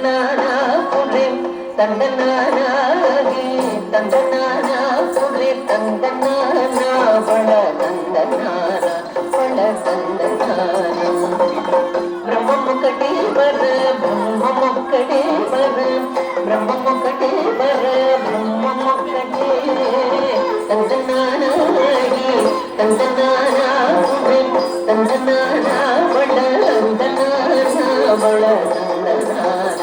ತಂದನಾನ ಪುರೆ ತಂದನಾನಾಗಿ ತಂದನಾನ ಪುರೆ ತಂದನಾನ ಬಳ ತಂದನಾನ ಬಳ ತಂದನಾನ ಬ್ರಹ್ಮಮುಖಟೇ ಬರ ಬ್ರಹ್ಮಮುಖಟೇ ಬರ ಬ್ರಹ್ಮಮುಖಟೇ ಬರ ಬ್ರಹ್ಮಮುಖಟೇ ತಂದನಾನಾಗಿ ತಂದನಾನ ಪುರೆ ತಂದನಾನ ಬಳ ತಂದನಾನ ಬಳ ತಂದನಾನ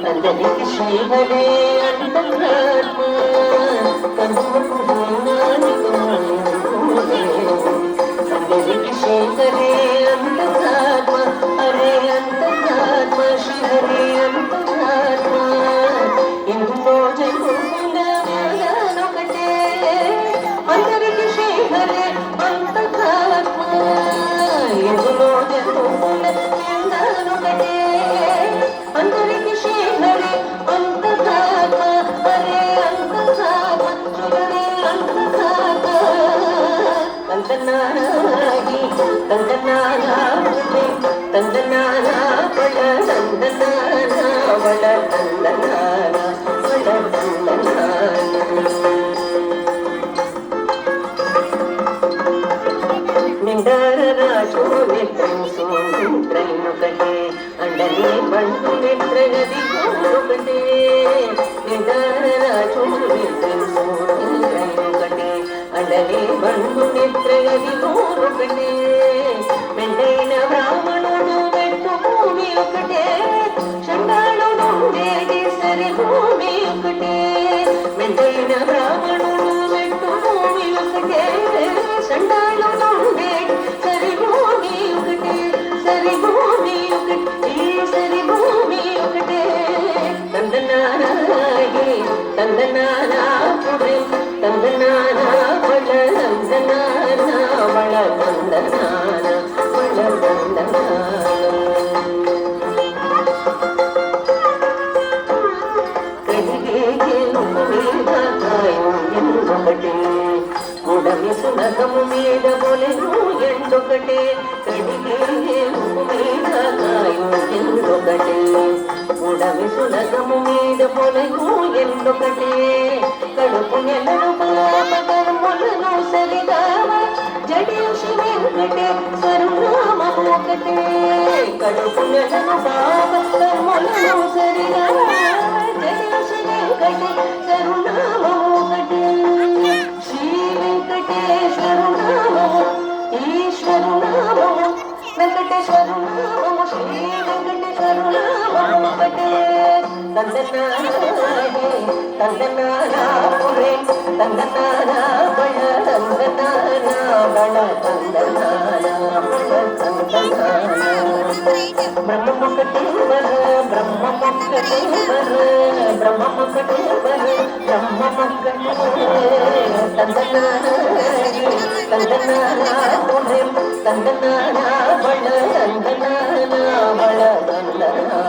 అందరికి శ్రీహరే అంతరాత్మ అందరికి శ్రీహరే అంతరాత్మ హరే అంతరాత్మ శ్రీహరే అంతరాత్మ ఇందులో జగొకటే అందరికి శ్రీహరే అంతరాత్మ ఇందులో జగొకటే అందరికి శ్రీహరే అంతరాత్మ హరే అంతరాత్మ శ్రీహరే అంతరాత్మ తందనాగి తందనానా తందనానా బళ తందనానా బళ తందనానా బళ తందనానా నిండార రాజు నిద్రించు నిద్రయుకటే అండని బండు నిద్రగది ఒకటే నిండార రాజు నిద్రించు నిద్రయుకటే అండని బండు నిద్రగది ఒకటే మెండైన బ్రాహ్మణుడు పెట్టు భూమి ఒకటే చండాళుడు ఉండేది సరి భూమి ఒకటే మెండైన బ్రాహ్మణుడు పెట్టు భూమి ఒకటే చండాళుడు ఉండేది సరి భూమి ఒకటే సరి భూమి ఒకటి సరి భూమి ఒకటే తందనానాగి తందనానా పురే తందనానా బళ తందనానా బళ తందనానా బళ తందనానా కడిగే గెలుపు మీద కాయం ఎందొకటే ఉడమి సునకము మీద బొలెను ఎందొకటే కడిగే గెలుపు మీద కాయం ఎందొకటే ఉడమి సునకము మీద బొలెను ఎందొకటే కడుపు నెలను పాపకర్ములను సరిగావ జడేషి వెంకటే సరునామము ఒకటే కడుపు నెలను పాపకర్ములను సరిగావ జడేషి వెంకటే సరునామము ఒకటే శ్రీ వెంకటేశ్వరు నామము ఈశ్వరు నామము వెంకటేశ్వరు నామము శ్రీ వెంకటేశ్వరు నామము ఒకటే తందనానాగి తందనానా పురే తందనానా బళ తందనానా బళ తందనానా బళ తందనానా బ్రహ్మముఖటే వర బ్రహ్మముఖటే వర బ్రహ్మముఖటే వర బ్రహ్మముఖటే తందనానాగి తందనానా పురే తందనానా బళ తందనానా బళ తందనానా